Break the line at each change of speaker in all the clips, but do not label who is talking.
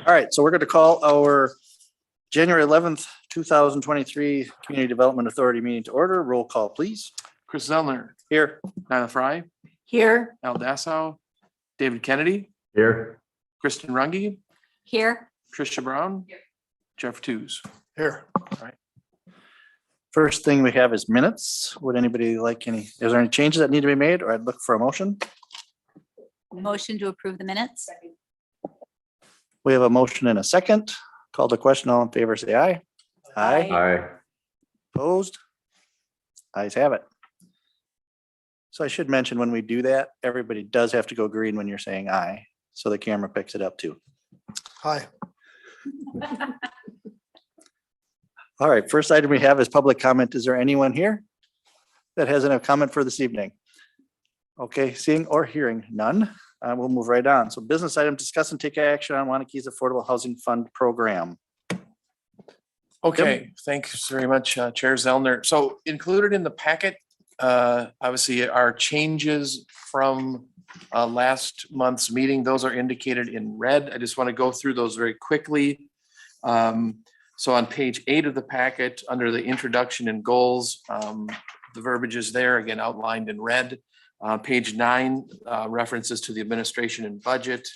All right, so we're going to call our January 11th, 2023 Community Development Authority meeting to order. Roll call, please.
Chris Zellner,
Here.
Nyla Fry,
Here.
Al Dassow, David Kennedy,
Here.
Kristen Runge,
Here.
Tricia Brown, Jeff Tews.
Here.
All right.
First thing we have is minutes. Would anybody like is there any changes that need to be made, or I'd look for a motion?
Motion to approve the minutes.
We have a motion and a second. Call the question. All in favor, say aye. Aye.
Aye.
Opposed? Ayes have it. So I should mention when we do that, everybody does have to go green when you're saying aye, so the camera picks it up too. Aye. All right, first item we have is public comment. Is there anyone here that has a comment for this evening? Okay, seeing or hearing none, we'll move right on. So business item, discuss and take action on Waunakee's Affordable Housing Fund Program.
Okay, thanks very much, Chair Zellner. So included in the packet, obviously, are changes from last month's meeting. Those are indicated in red. I just want to go through those very quickly. So on page 8 of the packet, under the introduction and goals, the verbiage is there, again, outlined in red. Page 9 references to the administration and budget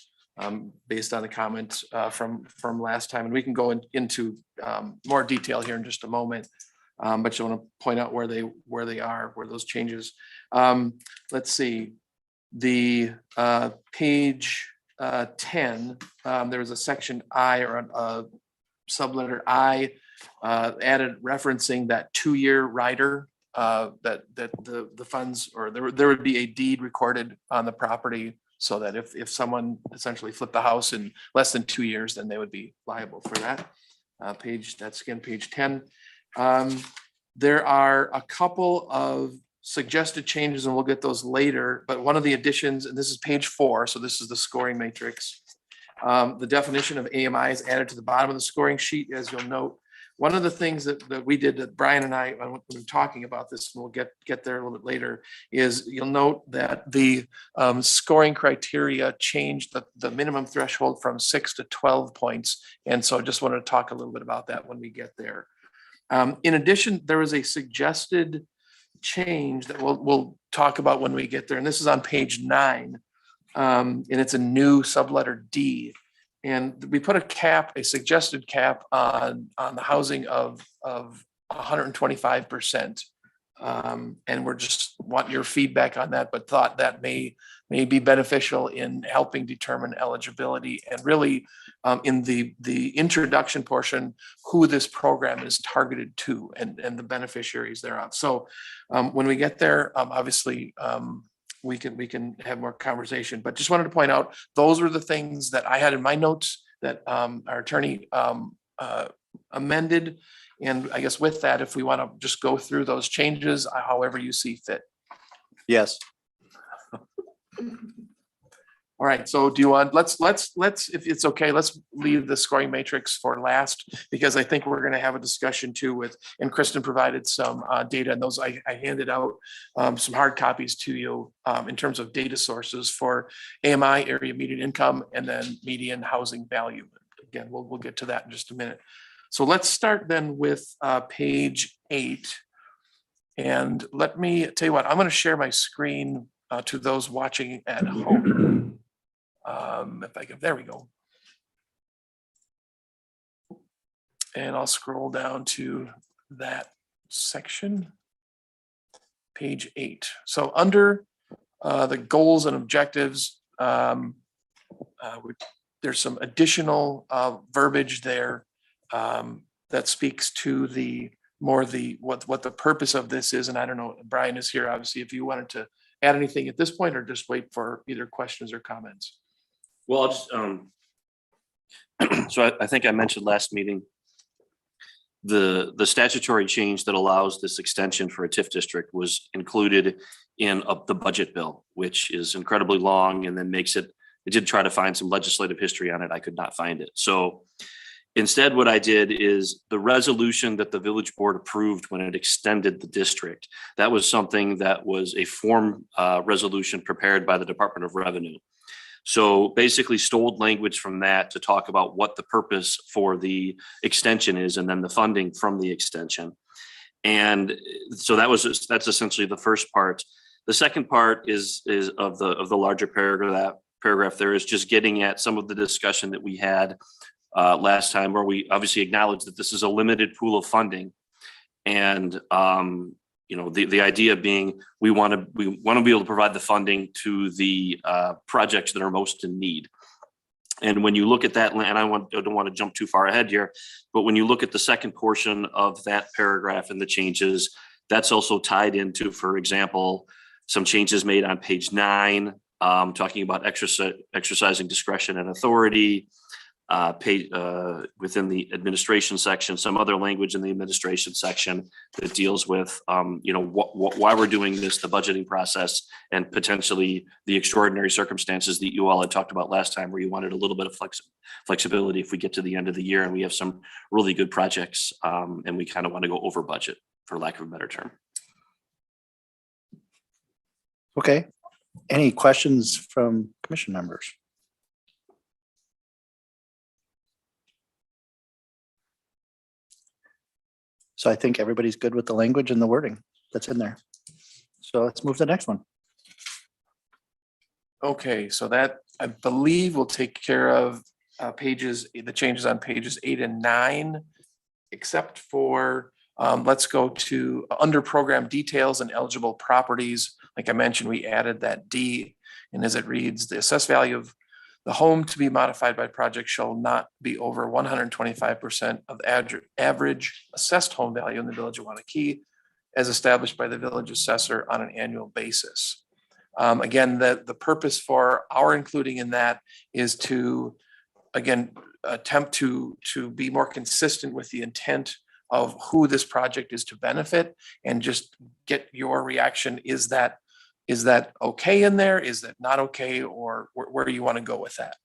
based on the comments from last time. And we can go into more detail here in just a moment. But you want to point out where they are, where those changes. Let's see, the page 10, there was a section I, or a subletter I, added referencing that 2-year rider, that the funds, or there would be a deed recorded on the property, so that if someone essentially flipped the house in less than 2 years, then they would be liable for that. That's again page 10. There are a couple of suggested changes, and we'll get those later, but one of the additions, and this is page 4, so this is the scoring matrix. The definition of AMI is added to the bottom of the scoring sheet, as you'll note. One of the things that we did, that Brian and I, when we were talking about this, and we'll get there a little bit later, is you'll note that the scoring criteria changed the minimum threshold from 6 to 12 points. And so I just wanted to talk a little bit about that when we get there. In addition, there was a suggested change that we'll talk about when we get there. And this is on page 9. And it's a new subletter D. And we put a suggested cap on the housing of 125%. And we're just want your feedback on that, but thought that may be beneficial in helping determine eligibility, and really in the introduction portion, who this program is targeted to and the beneficiaries thereof. So when we get there, obviously, we can have more conversation, but just wanted to point out, those were the things that I had in my notes that our attorney amended. And I guess with that, if we want to just go through those changes, however you see fit.
Yes.
All right, so do you want, let's, if it's okay, let's leave the scoring matrix for last, because I think we're going to have a discussion too with, and Kristen provided some data, and those I handed out some hard copies to you in terms of data sources for AMI, area median income, and then median housing value. Again, we'll get to that in just a minute. So let's start then with page 8. And let me tell you what, I'm going to share my screen to those watching at home. If I can, there we go. And I'll scroll down to that section, page 8. So under the goals and objectives, there's some additional verbiage there that speaks to what the purpose of this is. And I don't know, Brian is here, obviously, if you wanted to add anything at this point, or just wait for either questions or comments.
Well, I'll just, so I think I mentioned last meeting, the statutory change that allows this extension for a TIF district was included in the budget bill, which is incredibly long, and then makes it, I did try to find some legislative history on it. I could not find it. So instead, what I did is the resolution that the village board approved when it extended the district, that was something that was a form resolution prepared by the Department of Revenue. So basically stole language from that to talk about what the purpose for the extension is and then the funding from the extension. And so that's essentially the first part. The second part is of the larger paragraph there is just getting at some of the discussion that we had last time, where we obviously acknowledge that this is a limited pool of funding. And the idea being we want to be able to provide the funding to the projects that are most in need. And when you look at that, and I don't want to jump too far ahead here, but when you look at the second portion of that paragraph and the changes, that's also tied into, for example, some changes made on page 9, talking about exercising discretion and authority, within the administration section, some other language in the administration section that deals with, why we're doing this, the budgeting process, and potentially the extraordinary circumstances that you all had talked about last time, where you wanted a little bit of flexibility if we get to the end of the year and we have some really good projects, and we kind of want to go over budget, for lack of a better term.
Okay. Any questions from commission members? So I think everybody's good with the language and the wording that's in there. So let's move to the next one.
Okay, so that I believe will take care of the changes on pages 8 and 9, except for, let's go to under program details and eligible properties. Like I mentioned, we added that D, and as it reads, the assessed value of the home to be modified by project shall not be over 125% of average assessed home value in the village of Waunakee, as established by the village assessor on an annual basis. Again, the purpose for our including in that is to, again, attempt to be more consistent with the intent of who this project is to benefit, and just get your reaction. Is that okay in there? Is that not okay? Or where do you want to go with that?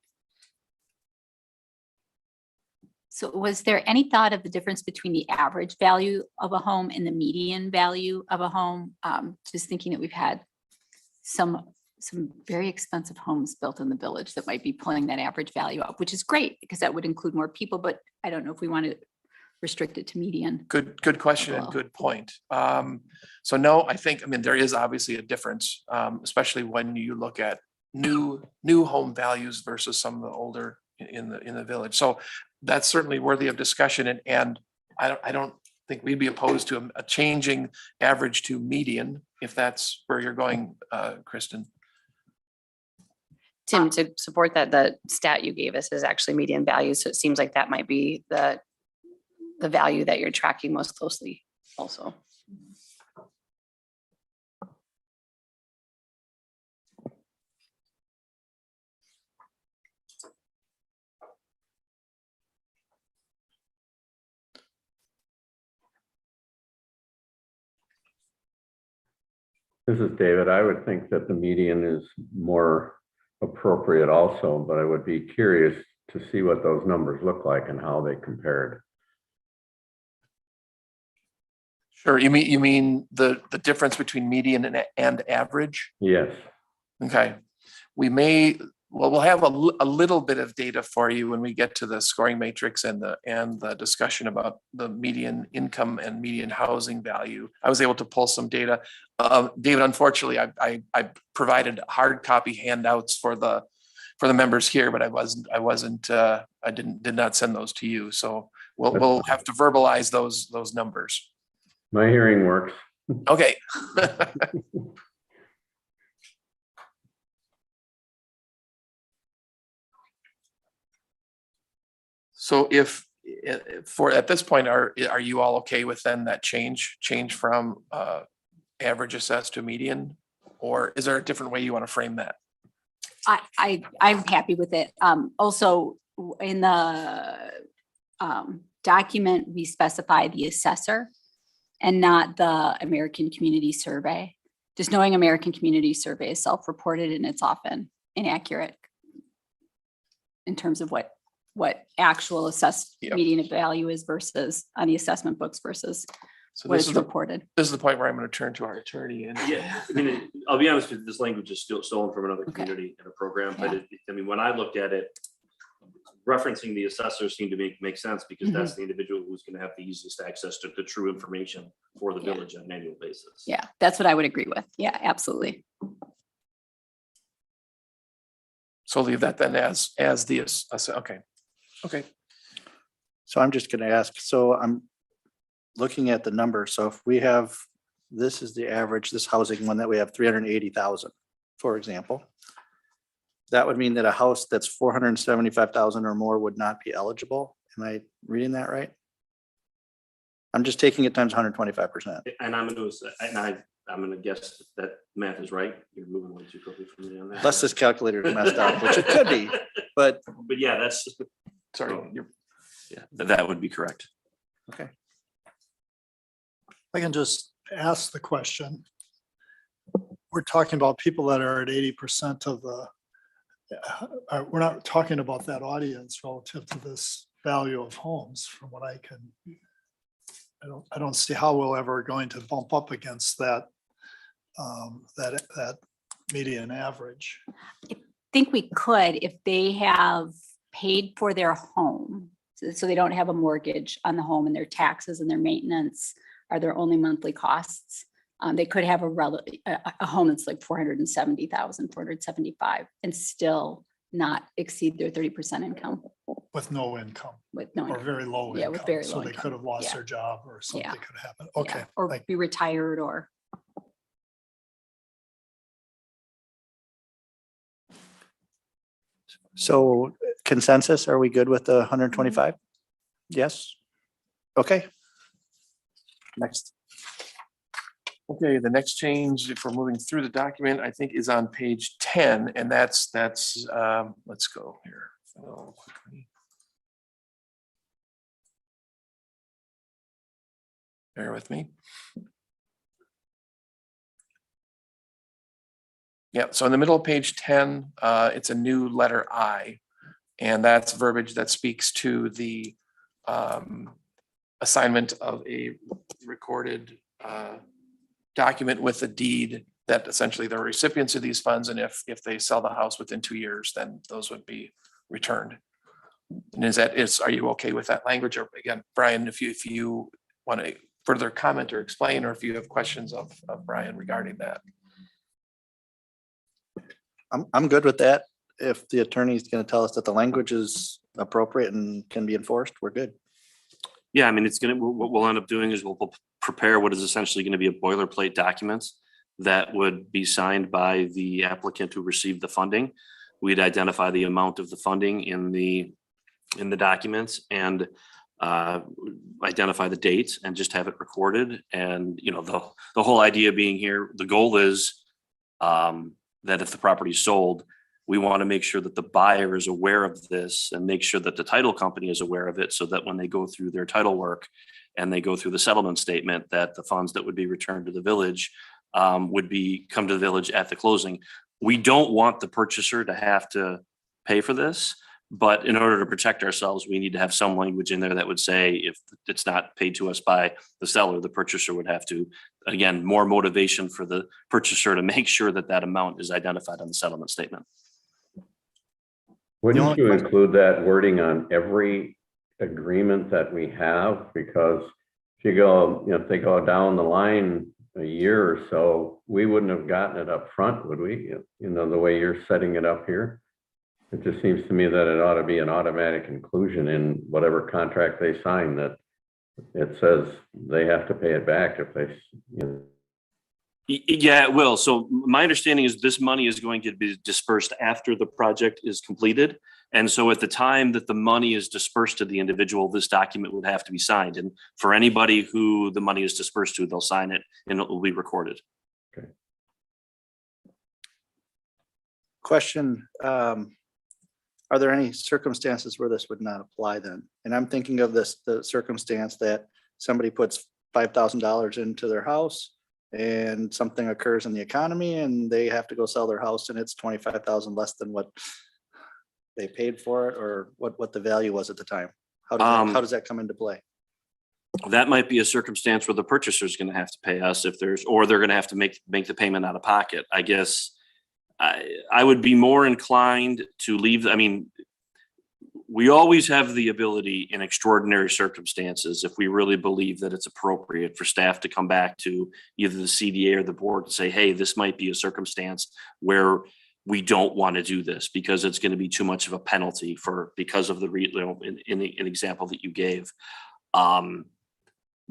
So was there any thought of the difference between the average value of a home and the median value of a home? Just thinking that we've had some very expensive homes built in the village that might be pulling that average value up, which is great because that would include more people, but I don't know if we want to restrict it to median.
Good question and good point. So no, I mean, there is obviously a difference, especially when you look at new home values versus some of the older in the village. So that's certainly worthy of discussion. And I don't think we'd be opposed to a changing average to median, if that's where you're going, Kristen.
Tim, to support that, the stat you gave us is actually median value. So it seems like that might be the value that you're tracking most closely also.
This is David. I would think that the median is more appropriate also, but I would be curious to see what those numbers look like and how they compared.
Sure. You mean the difference between median and average?
Yes.
Okay. We'll have a little bit of data for you when we get to the scoring matrix and the discussion about the median income and median housing value. I was able to pull some data. David, unfortunately, I provided hard copy handouts for the members here, but I did not send those to you. So we'll have to verbalize those numbers.
My hearing works.
Okay. So at this point, are you all okay with then that change from average assessed to median, or is there a different way you want to frame that?
I'm happy with it. Also in the document, we specify the assessor and not the American Community Survey. Just knowing American Community Survey is self-reported and it's often inaccurate in terms of what actual assessed
Yep.
median value is versus on the assessment books versus
So
what
this
is
is the,
reported.
this is the point where I'm going to turn to our attorney and.
Yeah, I mean, I'll be honest with you, this language is still stolen from another
Okay.
community and a program, but
Yeah.
I mean, when I looked at it, referencing the assessor seemed to make sense because that's the individual who's gonna have the easiest access to the true information for the
Yeah.
village on an annual basis.
Yeah, that's what I would agree with. Yeah, absolutely.
So leave that then as the, okay. Okay.
So I'm just gonna ask, so I'm looking at the number. So if we have, this is the average, this housing one that we have 380,000, for example. That would mean that a house that's 475,000 or more would not be eligible. Am I reading that right? I'm just taking it times 125%.
And I'm gonna guess that math is right. You're moving way too quickly for me on that.
Unless this calculator is messed up, which it could be, but
But yeah, that's,
Sorry.
yeah, that would be correct.
okay.
I can just ask the question. We're talking about people that are at 80% of the, we're not talking about that audience relative to this value of homes from what I can. I don't see how we're ever going to bump up against that, that median average.
Think we could if they have paid for their home. So they don't have a mortgage on the home and their taxes and their maintenance are their only monthly costs. They could have a home that's like 470,000, 475 and still not exceed their 30% income
With no income
with no,
or
income.
very low
Yeah,
income.
with very
So
low
they
income.
could have lost
Yeah.
their job or something
Yeah.
could happen.
Yeah,
Okay.
or
like-
be retired or.
So consensus, are we good with the 125? Yes? Okay. Next.
Okay, the next change, if we're moving through the document, I think is on page 10, and that's, let's go here. Oh, quickly. Bear with me. Yeah, so in the middle of page 10, it's a new letter I, and that's verbiage that speaks to the assignment of a recorded document with a deed that essentially they're recipients of these funds, and if they sell the house within 2 years, then those would be returned. And are you okay with that language? Or again, Brian, if you want to further comment or explain, or if you have questions of Brian regarding that.
I'm good with that. If the attorney is going to tell us that the language is appropriate and can be enforced, we're good.
Yeah, I mean, what we'll end up doing is we'll prepare what is essentially going to be a boilerplate document that would be signed by the applicant who received the funding. We'd identify the amount of the funding in the documents and identify the dates and just have it recorded. And, you know, the whole idea being here, the goal is that if the property is sold, we want to make sure that the buyer is aware of this and make sure that the title company is aware of it so that when they go through their title work and they go through the settlement statement, that the funds that would be returned to the village would come to the village at the closing. We don't want the purchaser to have to pay for this, but in order to protect ourselves, we need to have some language in there that would say if it's not paid to us by the seller, the purchaser would have to, again, more motivation for the purchaser to make sure that that amount is identified on the settlement statement.
Wouldn't
only
you
question-
include that wording on every agreement that we have? Because if you go, if they go down the line a year or so, we wouldn't have gotten it up front, would we? The way you're setting it up here. It just seems to me that it ought to be an automatic inclusion in whatever contract they sign, that it says they have to pay it back if they,
Yeah, it will. So my understanding is this money is going to be dispersed after the project is completed. And so at the time that the money is dispersed to the individual, this document would have to be signed. And for anybody who the money is dispersed to, they'll sign it and it will be recorded.
Question, are there any circumstances where this would not apply then? And I'm thinking of the circumstance that somebody puts $5,000 into their house and something occurs in the economy and they have to go sell their house and it's 25,000 less than what they paid for it or what the value was at the time. How does that come into play?
that might be a circumstance where the purchaser is going to have to pay us if there's, or they're going to have to make the payment out of pocket. I guess I would be more inclined to leave. I mean, we always have the ability in extraordinary circumstances, if we really believe that it's appropriate, for staff to come back to either the CDA or the board and say, hey, this might be a circumstance where we don't want to do this because it's going to be too much of a penalty because of the in the example that you gave.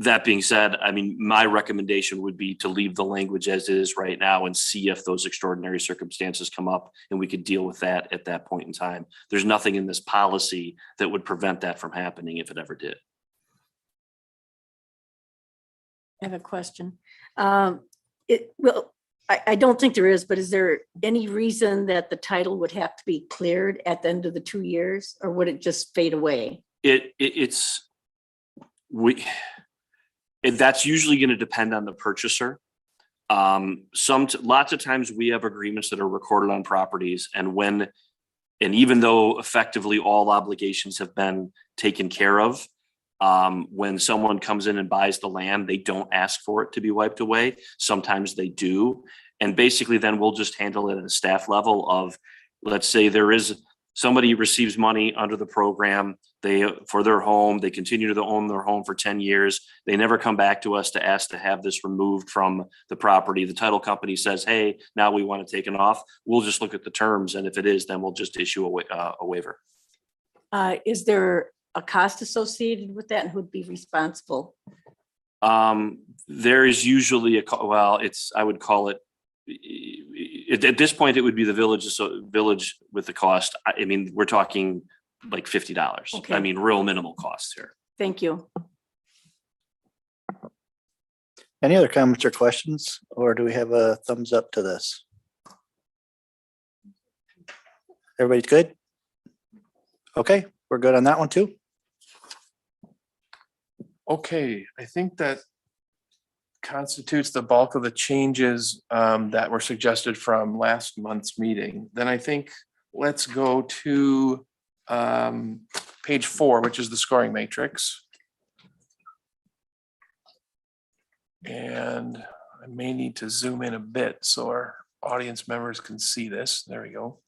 That being said, I mean, my recommendation would be to leave the language as it is right now and see if those extraordinary circumstances come up and we could deal with that at that point in time. There's nothing in this policy that would prevent that from happening if it ever did.
I have a question. I don't think there is, but is there any reason that the title would have to be cleared at the end of the 2 years, or would it just fade away?
That's usually going to depend on the purchaser. Lots of times we have agreements that are recorded on properties, and even though effectively all obligations have been taken care of, when someone comes in and buys the land, they don't ask for it to be wiped away. Sometimes they do. And basically then we'll just handle it at a staff level of, let's say somebody receives money under the program, for their home, they continue to own their home for 10 years. They never come back to us to ask to have this removed from the property. The title company says, hey, now we want to take it off. We'll just look at the terms. And if it is, then we'll just issue a waiver.
Is there a cost associated with that, and who'd be responsible?
There is usually I would call it, at this point, it would be the village with the cost. I mean, we're talking like $50.
Okay.
I mean, real minimal costs here.
Thank you.
Any other comments or questions, or do we have a thumbs up to this? Everybody's good? Okay, we're good on that one too.
Okay, I think that constitutes the bulk of the changes that were suggested from last month's meeting. Then I think let's go to page 4, which is the scoring matrix. And I may need to zoom in a bit so our audience members can see this. There we go.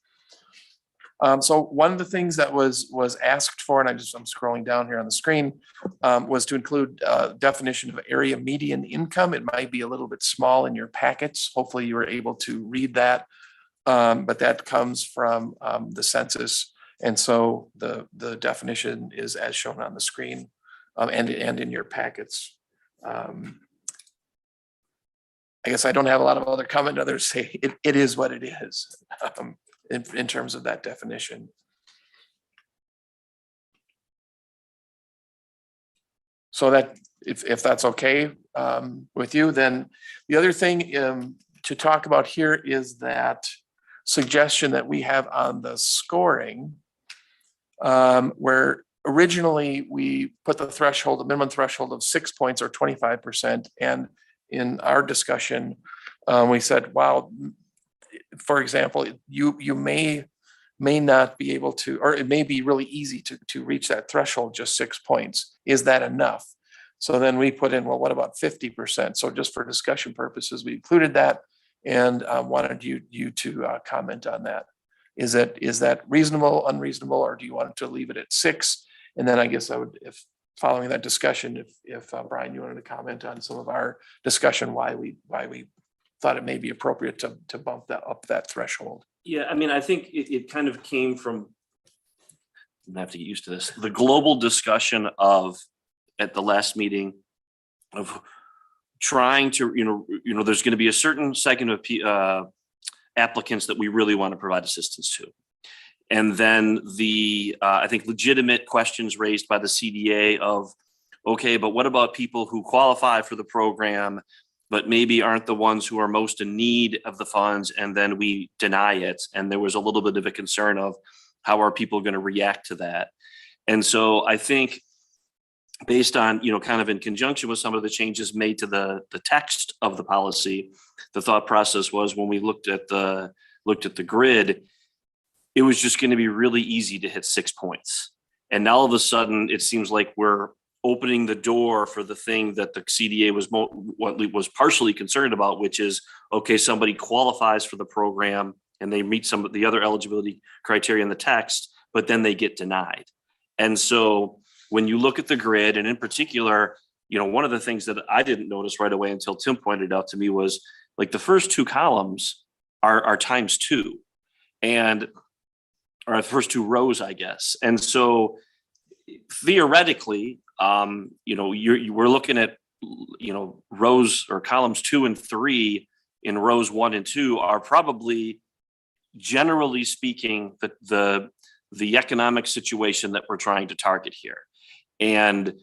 So one of the things that was asked for, and I'm scrolling down here on the screen, was to include a definition of area median income. It might be a little bit small in your packets. Hopefully you were able to read that, but that comes from the census. And so the definition is as shown on the screen and in your packets. I guess I don't have a lot of other comment. Others say it is what it is. In terms of that definition. So that if that's okay with you, then the other thing to talk about here is that suggestion that we have on the scoring, where originally we put the minimum threshold of 6 points or 25%. And in our discussion, we said, wow, for example, you may not be able to, or it may be really easy to reach that threshold, just 6 points. Is that enough? So then we put in, well, what about 50%? So just for discussion purposes, we included that and wanted you to comment on that. Is that reasonable, unreasonable, or do you want to leave it at 6? And then I guess I would, if following that discussion, if Brian, you wanted to comment on some of our discussion, why we thought it may be appropriate to bump that threshold.
Yeah, I mean, I think it kind of came from, I'm gonna have to get used to this, the global discussion at the last meeting of trying to, there's going to be a certain segment of applicants that we really want to provide assistance to. And then I think legitimate questions raised by the CDA of, okay, but what about people who qualify for the program, but maybe aren't the ones who are most in need of the funds, and then we deny it. And there was a little bit of a concern of how are people going to react to that? And so I think based on, kind of in conjunction with some of the changes made to the text of the policy, the thought process was when we looked at the grid, it was just going to be really easy to hit 6 points. And now all of a sudden, it seems like we're opening the door for the thing that the CDA was partially concerned about, which is, okay, somebody qualifies for the program and they meet some of the other eligibility criteria in the text, but then they get denied. And so when you look at the grid, and in particular, one of the things that I didn't notice right away until Tim pointed out to me was like the first two columns are times two, or the first two rows, I guess. And so theoretically, we're looking at, rows or columns 2 and 3 in rows 1 and 2 are probably, generally speaking, the economic situation that we're trying to target here. And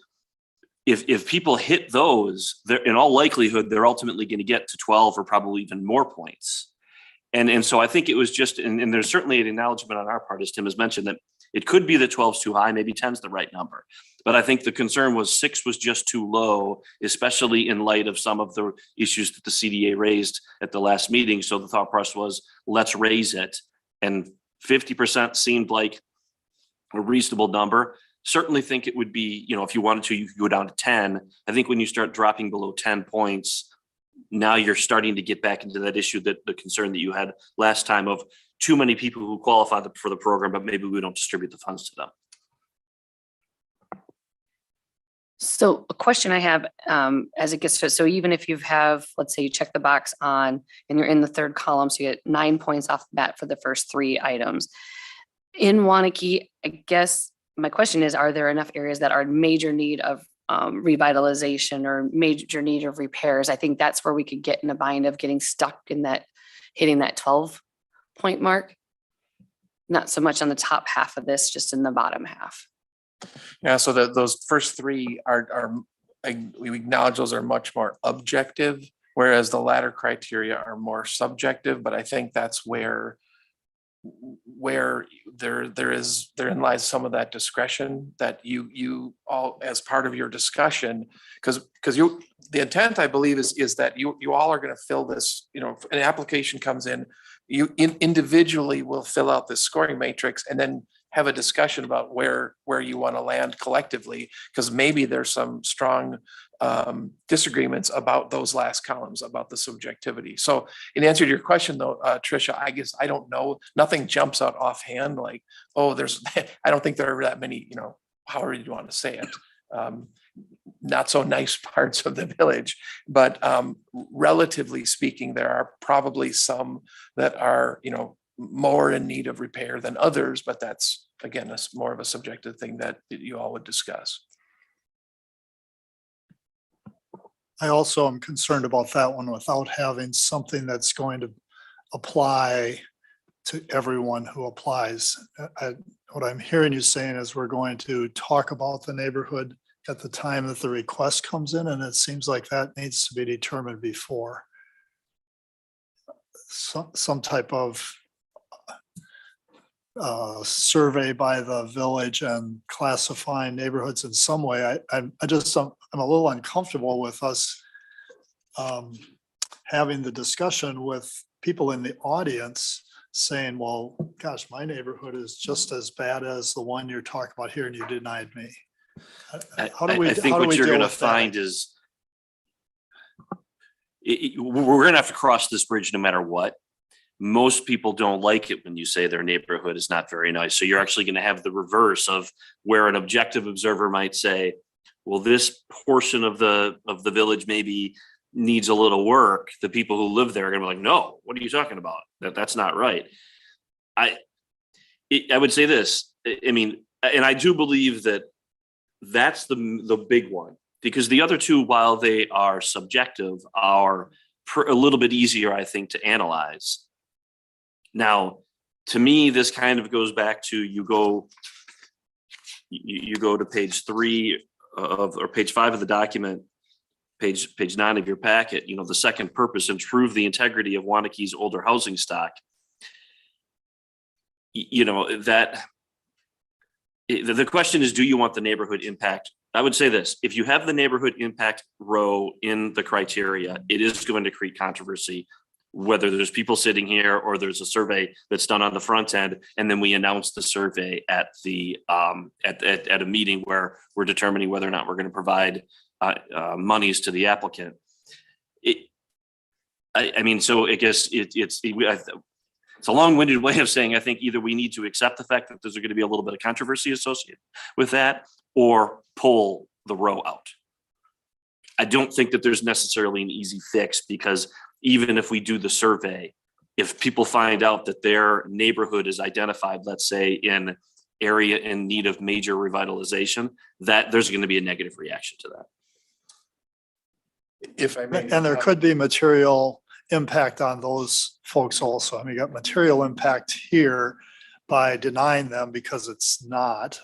if people hit those, they're in all likelihood, they're ultimately going to get to 12 or probably even more points. And so I think it was just, and there's certainly an acknowledgement on our part, as Tim has mentioned, that it could be that 12 is too high, maybe 10 is the right number. But I think the concern was 6 was just too low, especially in light of some of the issues that the CDA raised at the last meeting. So the thought process was, let's raise it. And 50% seemed like a reasonable number. Certainly think it would be, if you wanted to, you could go down to 10. I think when you start dropping below 10 points, now you're starting to get back into that issue, that the concern that you had last time of too many people who qualify for the program, but maybe we don't distribute the funds to them.
So a question I have, as it gets to, so even if you have, let's say you check the box on and you're in the third column, so you get 9 points off the bat for the first 3 items. In Waunakee, I guess my question is, are there enough areas that are in major need of revitalization or major need of repairs? I think that's where we could get in a bind of getting stuck in that, hitting that 12-point mark. Not so much on the top half of this, just in the bottom half.
Yeah, so those first 3 we acknowledge those are much more objective, whereas the latter criteria are more subjective. But I think that's where therein lies some of that discretion that you all, as part of your discussion, because the intent, I believe, is that you all are going to fill this, an application comes in, you individually will fill out this scoring matrix and then have a discussion about where you want to land collectively, because maybe there's some strong disagreements about those last columns, about the subjectivity. So in answer to your question though, Tricia, I guess I don't know, nothing jumps out offhand like, oh, I don't think there are that many, however you want to say it, not so nice parts of the village, but relatively speaking, there are probably some that are, more in need of repair than others, but that's, again, more of a subjective thing that you all would discuss.
I also am concerned about that one without having something that's going to apply to everyone who applies. What I'm hearing you saying is we're going to talk about the neighborhood at the time that the request comes in, and it seems like that needs to be determined before. Some type of survey by the village and classifying neighborhoods in some way. I'm a little uncomfortable with us having the discussion with people in the audience saying, well, gosh, my neighborhood is just as bad as the one you're talking about here and you denied me. How do we
I think
how do
what
we
you're
deal
going to
with that?
find is we're going to have to cross this bridge no matter what. Most people don't like it when you say their neighborhood is not very nice. So you're actually going to have the reverse of where an objective observer might say, well, this portion of the village maybe needs a little work. The people who live there are going to be like, no, what are you talking about? That's not right. I would say this, I mean, and I do believe that that's the big one, because the other two, while they are subjective, are a little bit easier, I think, to analyze. Now, to me, this kind of goes back to you go to page 3 or page 5 of the document, page 9 of your packet. The second purpose: improve the integrity of Waunakee's older housing stock. That the question is, do you want the neighborhood impact? I would say this: if you have the neighborhood impact row in the criteria, it is going to create controversy whether there's people sitting here or there's a survey that's done on the front end, and then we announce the survey at the at a meeting where we're determining whether or not we're going to provide monies to the applicant. I mean, so I guess it's a long-winded way of saying I think either we need to accept the fact that there's going to be a little bit of controversy associated with that, or pull the row out. I don't think that there's necessarily an easy fix, because even if we do the survey, if people find out that their neighborhood is identified, let's say in area in need of major revitalization, that there's going to be a negative reaction to that.
If I may.
And there could be material impact on those folks also. I mean, you got material impact here by denying them because it's not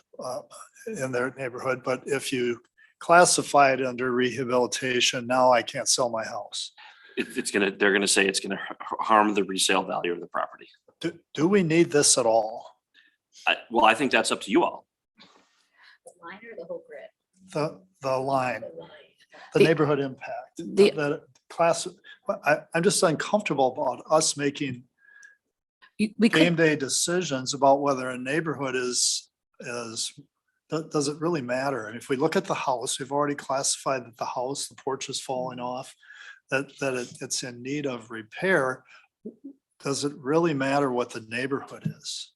in their neighborhood. But if you classify it under rehabilitation, now I can't sell my house.
They're gonna say it's gonna harm the resale value of the property.
Do we need this at all?
Well, I think that's up to you all.
The line or the whole grid?
The line, the
The-
neighborhood impact,
the-
that class, I'm just uncomfortable about us making
We
game
could,
day decisions about whether a neighborhood is, does it really matter? And if we look at the house, we've already classified that the house, the porch is falling off, that it's in need of repair. Does it really matter what the neighborhood is?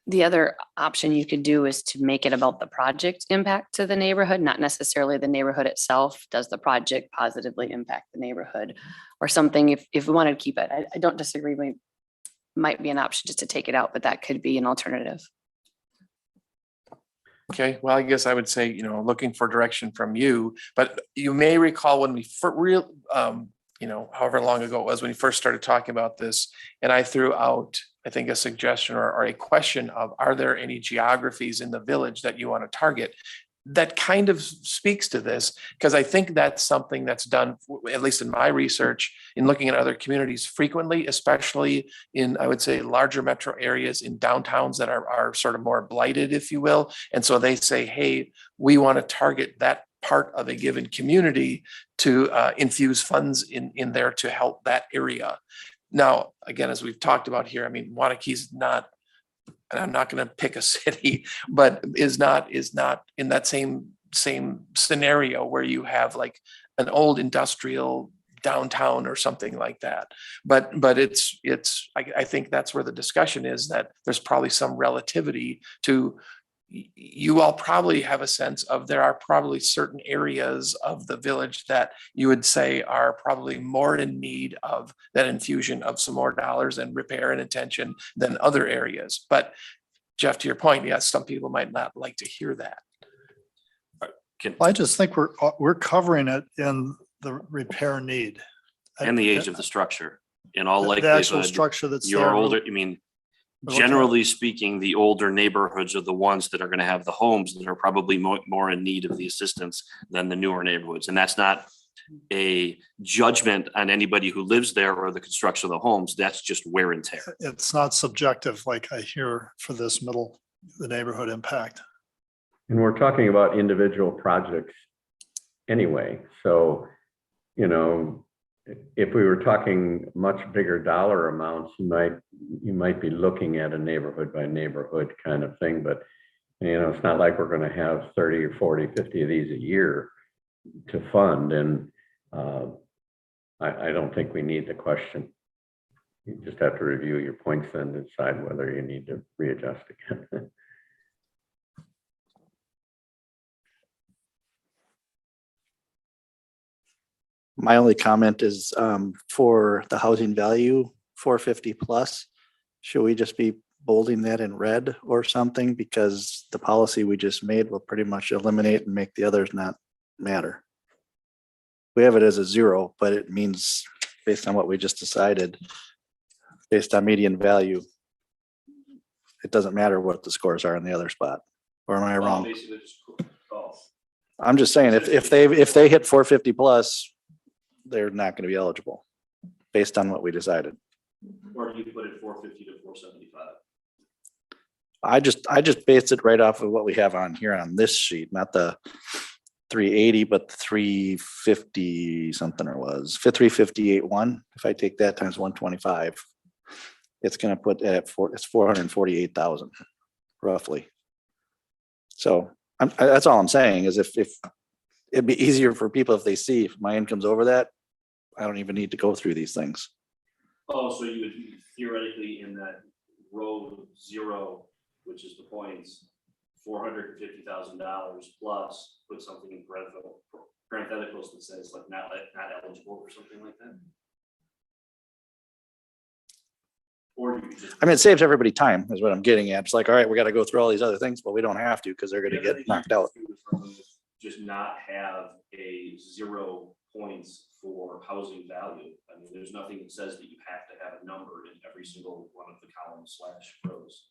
the other option you could do is to make it about the project impact to the neighborhood, not necessarily the neighborhood itself. Does the project positively impact the neighborhood or something? If we want to keep it, I don't disagree. We might be an option just to take it out, but that could be an alternative.
Okay, well, I guess I would say, looking for direction from you, but you may recall when we however long ago it was when we first started talking about this, and I threw out, I think, a suggestion or a question of, are there any geographies in the village that you want to target? That kind of speaks to this, because I think that's something that's done, at least in my research, in looking at other communities frequently, especially in, I would say, larger metro areas in downtowns that are sort of more blighted, if you will. And so they say, hey, we want to target that part of a given community to infuse funds in there to help that area. Now, again, as we've talked about here, I mean, Waunakee's not, and I'm not going to pick a city, but is not in that same scenario where you have like an old industrial downtown or something like that. But I think that's where the discussion is, that there's probably some relativity to, you all probably have a sense of, there are probably certain areas of the village that you would say are probably more in need of that infusion of some more dollars and repair and attention than other areas. But Jeff, to your point, yes, some people might not like to hear that.
I just think we're covering it in the repair need.
And the age of the structure. In all
The actual
likelihood,
structure that's
your
there.
older, generally speaking, the older neighborhoods are the ones that are going to have the homes that are probably more in need of the assistance than the newer neighborhoods. And that's not a judgment on anybody who lives there or the construction of the homes. That's just wear and tear.
It's not subjective like I hear for this the neighborhood impact.
And we're talking about individual projects anyway. So, if we were talking much bigger dollar amounts, you might be looking at a neighborhood by neighborhood kind of thing. But, it's not like we're going to have 30 or 40, 50 of these a year to fund. And I don't think we need the question. You just have to review your points and decide whether you need to readjust again.
My only comment is for the housing value, 450 plus, should we just be bolding that in red or something? Because the policy we just made will pretty much eliminate and make the others not matter. We have it as a 0, but it means based on what we just decided, based on median value, it doesn't matter what the scores are in the other spot. Or am I wrong? I'm just saying, if they hit 450 plus, they're not going to be eligible based on what we decided.
Or do you put it 450 to 475?
I just based it right off of what we have on here on this sheet, not the 380, but 350 something it was, 358.1. If I take that times 125, it's gonna put it at it's 448,000 roughly. So that's all I'm saying is if it'd be easier for people if they see if my income's over that, I don't even need to go through these things.
Oh, so you would theoretically in that row 0, which is the points, $450,000 plus put something in parentheticals that says like not eligible or something like that. Or you could just.
I mean, it saves everybody time is what I'm getting at. It's like, all right, we got to go through all these other things, but we don't have to because they're going to get knocked out.
Just not have a 0 points for housing value. I mean, there's nothing that says that you have to have a number in every single one of the columns / rows.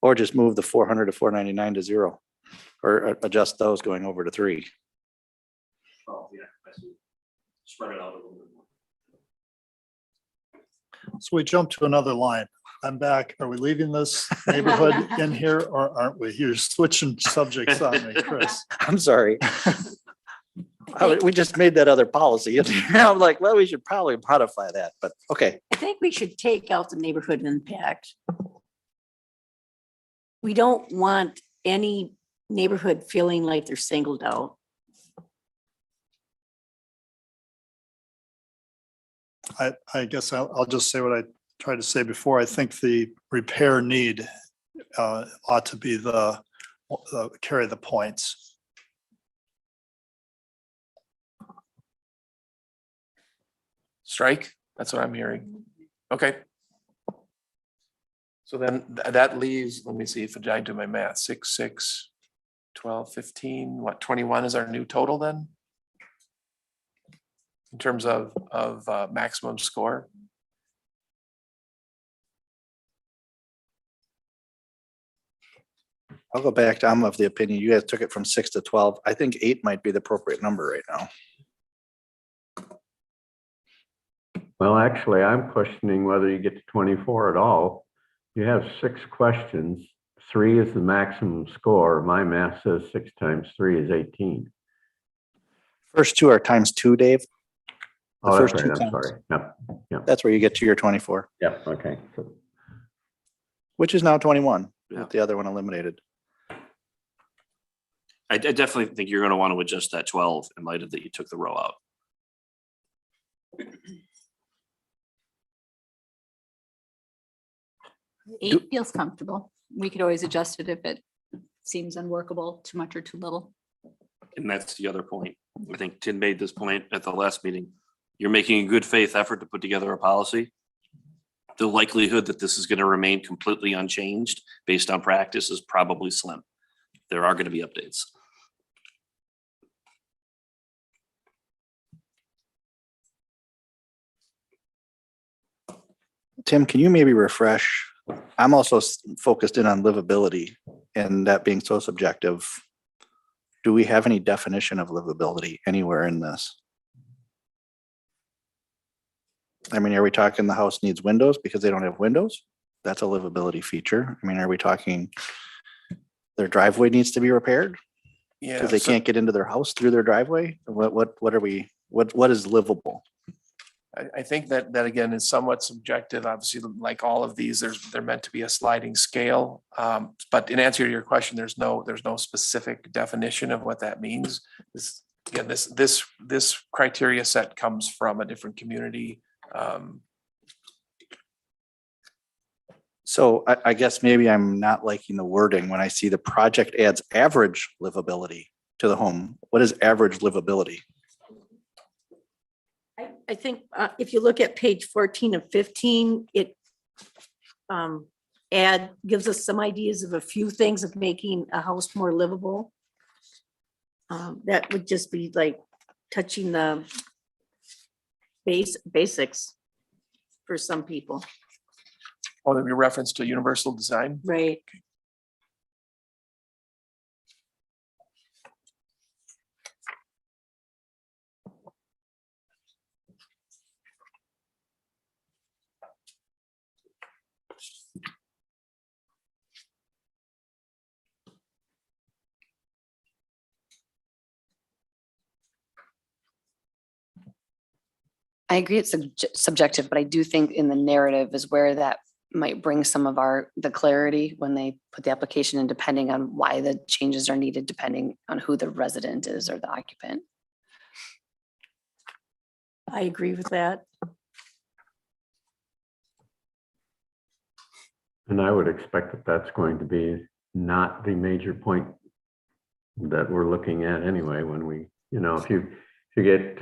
Or just move the 400 to 499 to 0 or adjust those going over to 3.
Oh, yeah, I see. Spread it out a little bit more.
So we jump to another line. I'm back. Are we leaving this neighborhood in here or aren't we? You're switching subjects on me, Chris.
I'm sorry. We just made that other policy. I'm like, well, we should probably modify that, but okay.
I think we should take out the neighborhood impact. We don't want any neighborhood feeling like they're singled out.
I guess I'll just say what I tried to say before. I think the repair need ought to be the carry the points.
Strike, that's what I'm hearing. Okay. So then that leaves, let me see if I do my math, 6, 6, 12, 15, what, 21 is our new total then? In terms of maximum score?
I'll go back to, I'm of the opinion, you guys took it from 6 to 12. I think 8 might be the appropriate number right now.
Well, actually, I'm questioning whether you get to 24 at all. You have 6 questions. 3 is the maximum score. My math says 6 times 3 is 18.
First 2 are times 2, Dave. The
Oh,
first
that's
2
right. I'm
counts.
sorry. Yep.
That's where you get to your 24,
Yep. Okay. So,
which is now 21
Yeah.
with the other one eliminated.
I definitely think you're going to want to adjust that 12 in light of that you took the row out.
8 feels comfortable. We could always adjust it if it seems unworkable, too much or too little.
And that's the other point. I think Tim made this point at the last meeting. You're making a good faith effort to put together a policy. The likelihood that this is going to remain completely unchanged based on practice is probably slim. There are going to be updates.
Tim, can you maybe refresh? I'm also focused in on livability and that being so subjective. Do we have any definition of livability anywhere in this? I mean, are we talking the house needs windows because they don't have windows? That's a livability feature. I mean, are we talking their driveway needs to be repaired
Yeah.
because they can't get into their house through their driveway? What are we, what is livable?
I think that again is somewhat subjective. Obviously, like all of these, they're meant to be a sliding scale. But in answer to your question, there's no specific definition of what that means. This criteria set comes from a different community.
So I guess maybe I'm not liking the wording when I see the project adds average livability to the home. What is average livability?
I think if you look at page 14 and 15, it gives us some ideas of a few things of making a house more livable. That would just be like touching the basics for some people.
Oh, there'd be reference to universal design.
Right.
I agree it's subjective, but I do think in the narrative is where that might bring some of the clarity when they put the application in, depending on why the changes are needed, depending on who the resident is or the occupant.
I agree with that.
And I would expect that that's going to be not the major point that we're looking at anyway, when we, if you get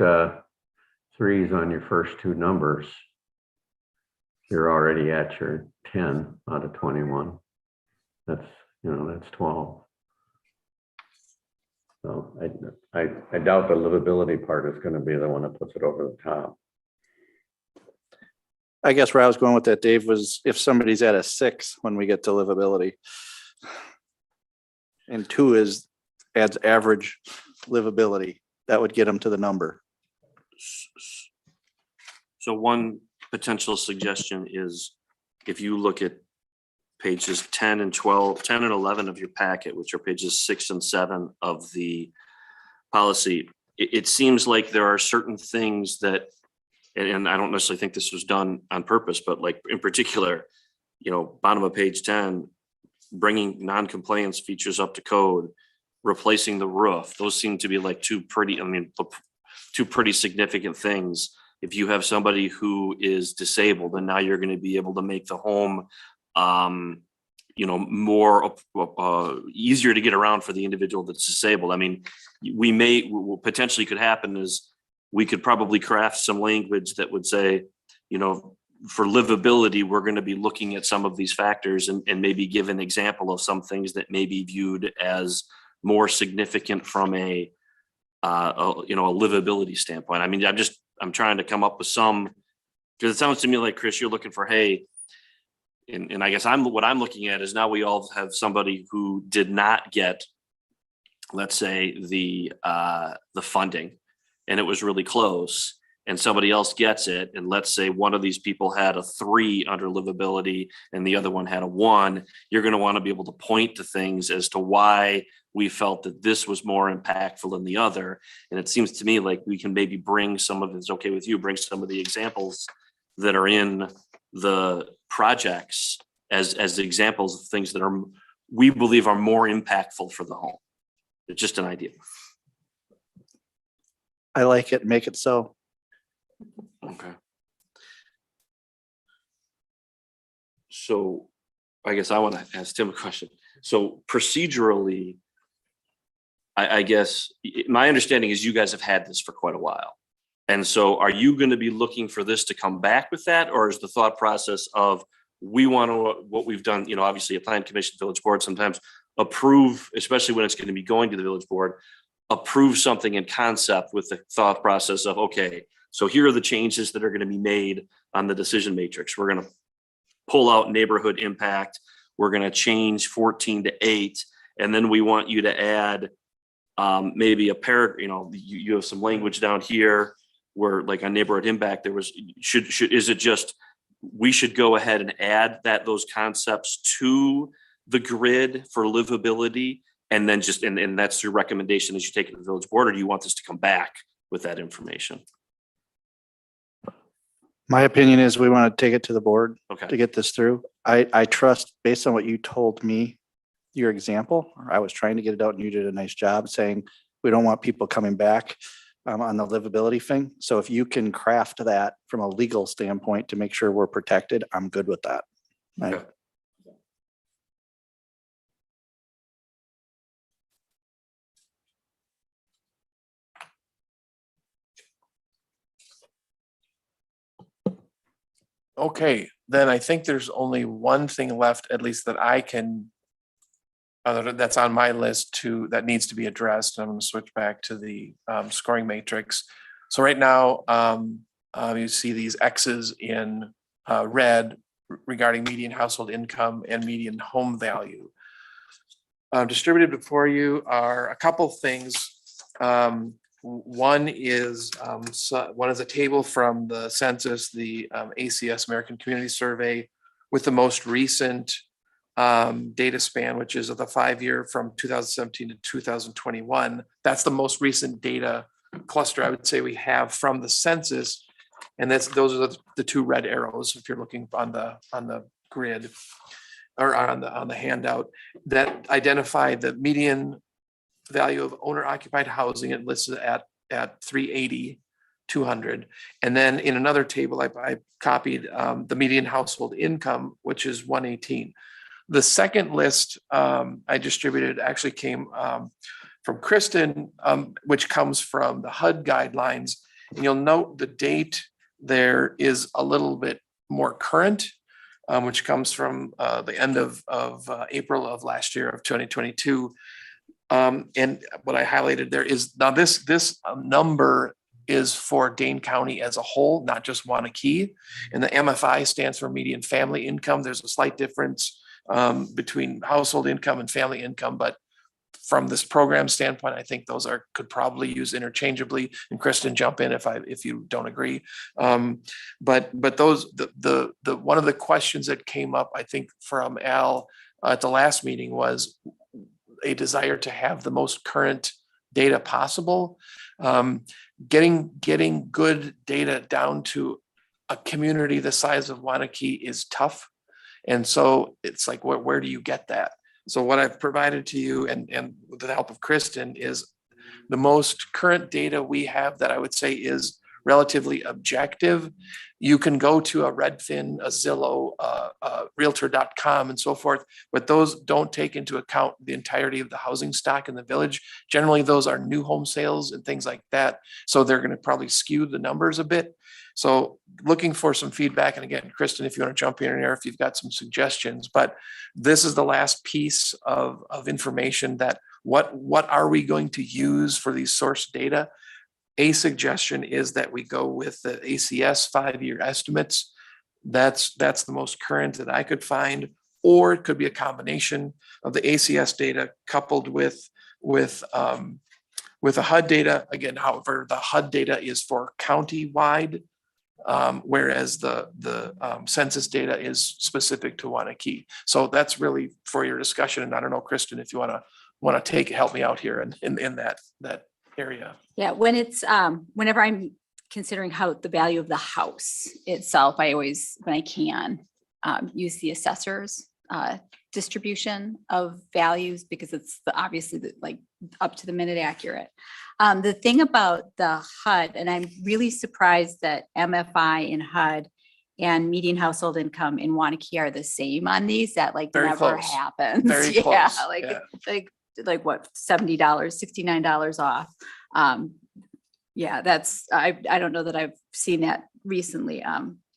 threes on your first two numbers, you're already at your 10 out of 21. That's 12. So I doubt the livability part is going to be the one that puts it over the top.
I guess where I was going with that, Dave, was if somebody's at a 6 when we get to livability. And 2 adds average livability, that would get them to the number.
So one potential suggestion is if you look at pages 10 and 12, 10 and 11 of your packet, which are pages 6 and 7 of the policy, it seems like there are certain things that, and I don't necessarily think this was done on purpose, but like in particular, bottom of page 10, bringing non-compliance features up to code, replacing the roof. Those seem to be like two pretty significant things. If you have somebody who is disabled and now you're going to be able to make the home, more easier to get around for the individual that's disabled. I mean, what potentially could happen is we could probably craft some language that would say, for livability, we're going to be looking at some of these factors and maybe give an example of some things that may be viewed as more significant from a livability standpoint. I mean, I'm trying to come up with some, because it sounds to me like, Chris, you're looking for, hey, and I guess what I'm looking at is now we all have somebody who did not get, let's say, the funding, and it was really close, and somebody else gets it, and let's say one of these people had a 3 under livability and the other one had a 1, you're going to want to be able to point to things as to why we felt that this was more impactful than the other. And it seems to me like we can maybe bring some of, it's okay with you, bring some of the examples that are in the projects as examples of things that we believe are more impactful for the home. It's just an idea.
I like it, make it so.
Okay. So I guess I want to ask Tim a question. So procedurally, I guess my understanding is you guys have had this for quite a while. And so are you going to be looking for this to come back with that? Or is the thought process of we want to, what we've done, obviously a plan commission, village board sometimes approve, especially when it's going to be going to the village board, approve something in concept with the thought process of, okay, so here are the changes that are going to be made on the decision matrix. We're going to pull out neighborhood impact. We're going to change 14 to 8. And then we want you to add maybe a paragraph, you have some language down here where like on neighborhood impact, there was, is it just, we should go ahead and add those concepts to the grid for livability and then just, and that's your recommendation as you take it to the village board, or do you want this to come back with that information?
My opinion is we want to take it to the board
Okay.
to get this through. I trust, based on what you told me, your example, or I was trying to get it out and you did a nice job saying, we don't want people coming back on the livability thing. So if you can craft that from a legal standpoint to make sure we're protected, I'm good with that.
Okay.
Okay, then I think there's only one thing left, at least that I can, that's on my list that needs to be addressed. I'm going to switch back to the scoring matrix. So right now, you see these X's in red regarding median household income and median home value. Distributed before you are a couple things. One is a table from the census, the ACS American Community Survey, with the most recent data span, which is of the 5-year from 2017 to 2021. That's the most recent data cluster I would say we have from the census. And those are the two red arrows, if you're looking on the grid or on the handout, that identify the median value of owner occupied housing. It lists it at 380, 200. And then in another table, I copied the median household income, which is 118. The second list I distributed actually came from Kristen, which comes from the HUD guidelines. And you'll note the date there is a little bit more current, which comes from the end of April of last year of 2022. And what I highlighted there is now this number is for Dane County as a whole, not just Waunakee. And the MFI stands for median family income. There's a slight difference between household income and family income, but from this program standpoint, I think those could probably use interchangeably. And Kristen, jump in if you don't agree. But those the one of the questions that came up, I think, from Al at the last meeting was a desire to have the most current data possible. Getting good data down to a community the size of Waunakee is tough. And so it's like, where do you get that? So what I've provided to you and with the help of Kristen is the most current data we have that I would say is relatively objective. You can go to a Redfin, a Zillow, Realtor.com and so forth, but those don't take into account the entirety of the housing stock in the village. Generally, those are new home sales and things like that. So they're going to probably skew the numbers a bit. So looking for some feedback. And again, Kristen, if you want to jump in there, if you've got some suggestions, but this is the last piece of information that what are we going to use for these source data? A suggestion is that we go with the ACS 5-year estimates. That's the most current that I could find, or it could be a combination of the ACS data coupled with the HUD data. Again, however, the HUD data is for county-wide, whereas the census data is specific to Waunakee. So that's really for your discussion. And I don't know, Kristen, if you want to help me out here in that area.
Yeah, when it's, whenever I'm considering the value of the house itself, I always, when I can, use the assessor's distribution of values because it's obviously like up to the minute accurate. The thing about the HUD, and I'm really surprised that MFI and HUD and median household income in Waunakee are the same on these. That like
Very
never
close.
happens.
Very
Yeah,
close.
like what, $70, $69 off. Yeah, that's, I don't know that I've seen that recently.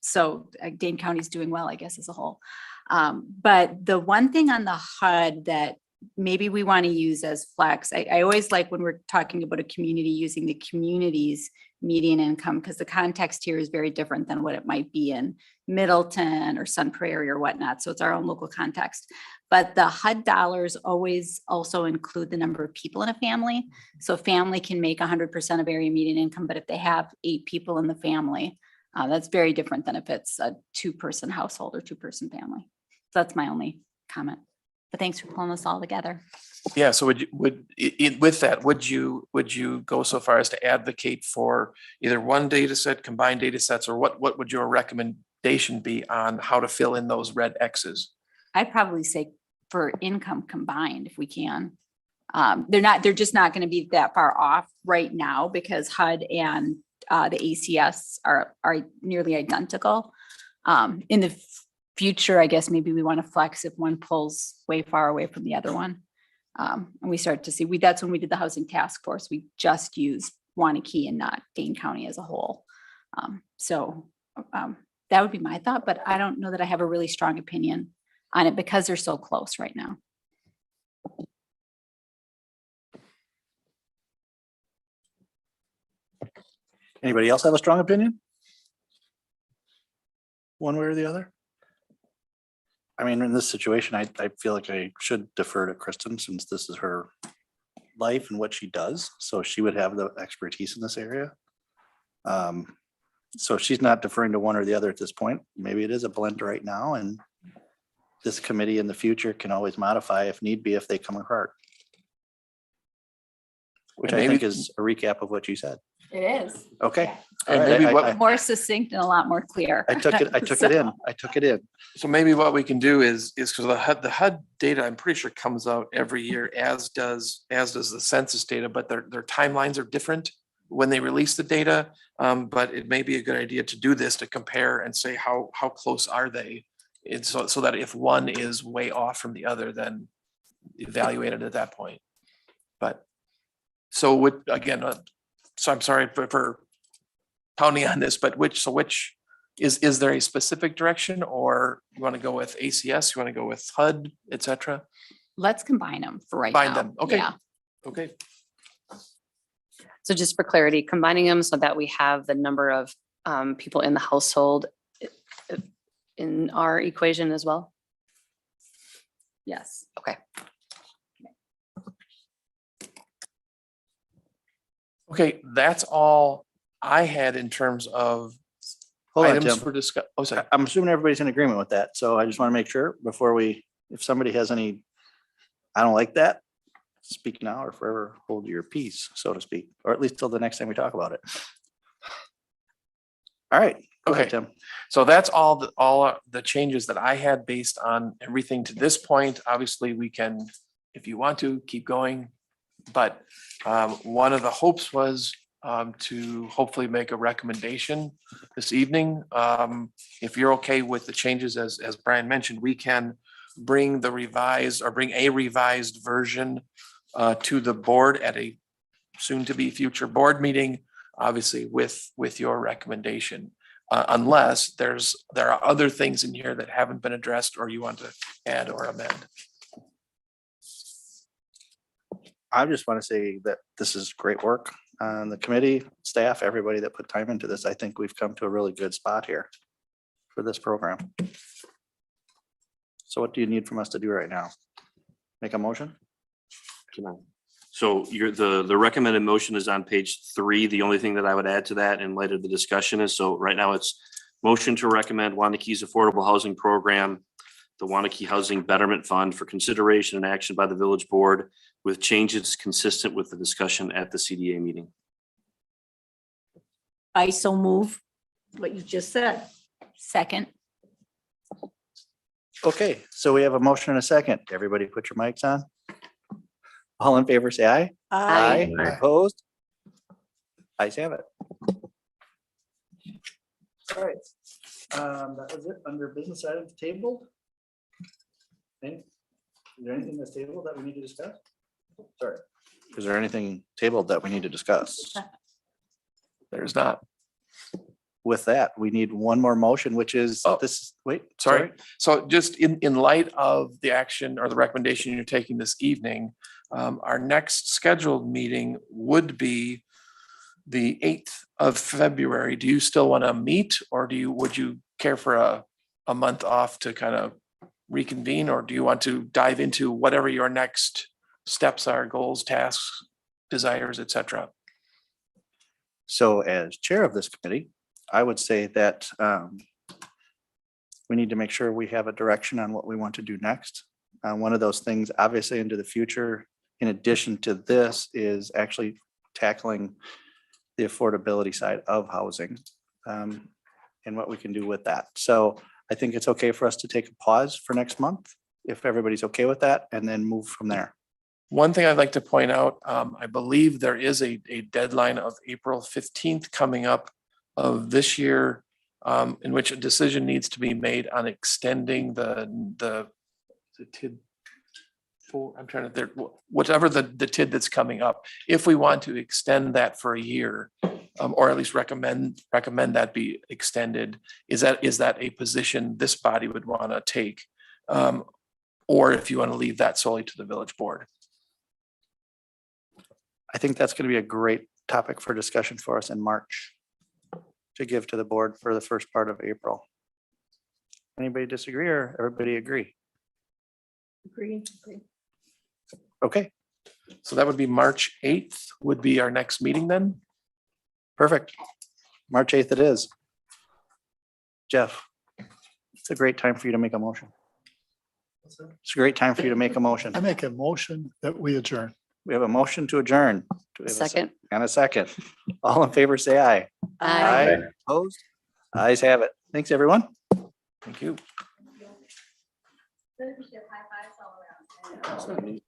So Dane County's doing well, I guess, as a whole. But the one thing on the HUD that maybe we want to use as flex, I always like when we're talking about a community using the community's median income, because the context here is very different than what it might be in Middleton or Sun Prairie or whatnot. So it's our own local context. But the HUD dollars always also include the number of people in a family. So family can make 100% of area median income, but if they have 8 people in the family, that's very different than if it's a 2-person household or 2-person family. So that's my only comment. But thanks for pulling this all together.
Yeah. So with that, would you go so far as to advocate for either one data set, combined data sets, or what would your recommendation be on how to fill in those red X's?
I'd probably say for income combined, if we can. They're just not going to be that far off right now because HUD and the ACS are nearly identical. In the future, I guess maybe we want to flex if one pulls way far away from the other one. And we start to see, that's when we did the housing task force. We just used Waunakee and not Dane County as a whole. That would be my thought, but I don't know that I have a really strong opinion on it because they're so close right now.
Anybody else have a strong opinion? One way or the other? I mean, in this situation, I feel like I should defer to Kristen since this is her life and what she does. So she would have the expertise in this area. So she's not deferring to one or the other at this point. Maybe it is a blend right now, and this committee in the future can always modify if need be, if they come apart. Which
And
I
maybe-
think is a recap of what you said.
It is.
Okay.
Yeah.
All
And
right,
maybe
I-
what-
I-
More succinct and a lot more clear.
I took it in. I took it in.
So maybe what we can do is because the HUD data, I'm pretty sure comes out every year, as does the census data, but their timelines are different when they release the data. But it may be a good idea to do this to compare and say how close are they? It's so that if one is way off from the other, then evaluate it at that point. But so again, so I'm sorry for pounding on this, but which is there a specific direction, or you want to go with ACS, you want to go with HUD, et cetera?
Let's combine them for right now.
Combine them, okay.
Yeah.
Okay,
So just for clarity, combining them so that we have the number of people in the household in our equation as well?
Yes.
Okay.
okay, that's all I had in terms of
Hold on,
items
Tim.
for discuss. Oh, sorry.
I'm assuming everybody's in agreement with that. So I just want to make sure before if somebody has any, I don't like that, speak now or forever hold your peace, so to speak, or at least till the next time we talk about it. All right. Go ahead,
Okay.
Tim.
So that's all the changes that I had based on everything to this point. Obviously, we can, if you want to, keep going. But one of the hopes was to hopefully make a recommendation this evening. If you're okay with the changes, as Brian mentioned, we can bring a revised version to the board at a soon-to-be future board meeting, obviously with your recommendation. Unless there are other things in here that haven't been addressed or you want to add or amend.
I just want to say that this is great work on the committee, staff, everybody that put time into this. I think we've come to a really good spot here for this program. So what do you need from us to do right now? Make a motion?
So the recommended motion is on page 3. The only thing that I would add to that in light of the discussion is, so right now it's motion to recommend Waunakee's affordable housing program, the Waunakee Housing Betterment Fund, for consideration and action by the village board with changes consistent with the discussion at the CDA meeting.
I so move what you just said.
Second.
Okay, so we have a motion and a second. Everybody put your mics on. All in favor, say aye.
Aye.
Aye.
Opposed? Ayes have it. All right, that was it under business items tabled. Is there anything that's tabled that we need to discuss? Sorry. Is there anything tabled that we need to discuss?
There's not.
With that, we need one more motion, which is
Oh,
this, wait,
Sorry. So just in light of the action or the recommendation you're taking this evening, our next scheduled meeting would be the 8th of February. Do you still want to meet, or would you care for a month off to kind of reconvene, or do you want to dive into whatever your next steps are, goals, tasks, desires, et cetera?
So as chair of this committee, I would say that we need to make sure we have a direction on what we want to do next. One of those things, obviously, into the future, in addition to this, is actually tackling the affordability side of housing and what we can do with that. So I think it's okay for us to take a pause for next month, if everybody's okay with that, and then move from there.
One thing I'd like to point out, I believe there is a deadline of April 15th coming up of this year, in which a decision needs to be made on extending the TID. I'm trying to, whatever the TID that's coming up. If we want to extend that for a year, or at least recommend that be extended, is that a position this body would want to take? Or if you want to leave that solely to the village board?
I think that's going to be a great topic for discussion for us in March to give to the board for the first part of April. Anybody disagree or everybody agree?
Agree.
Okay,
So that would be March 8th would be our next meeting then?
perfect. March 8th it is. Jeff, it's a great time for you to make a motion. It's a great time for you to make a motion.
I make a motion that we adjourn.
We have a motion to adjourn. Do we have a
Second.
And a second. All in favor, say aye.
Aye.
Opposed? Ayes have it. Thanks, everyone.
Thank you.
It's not me.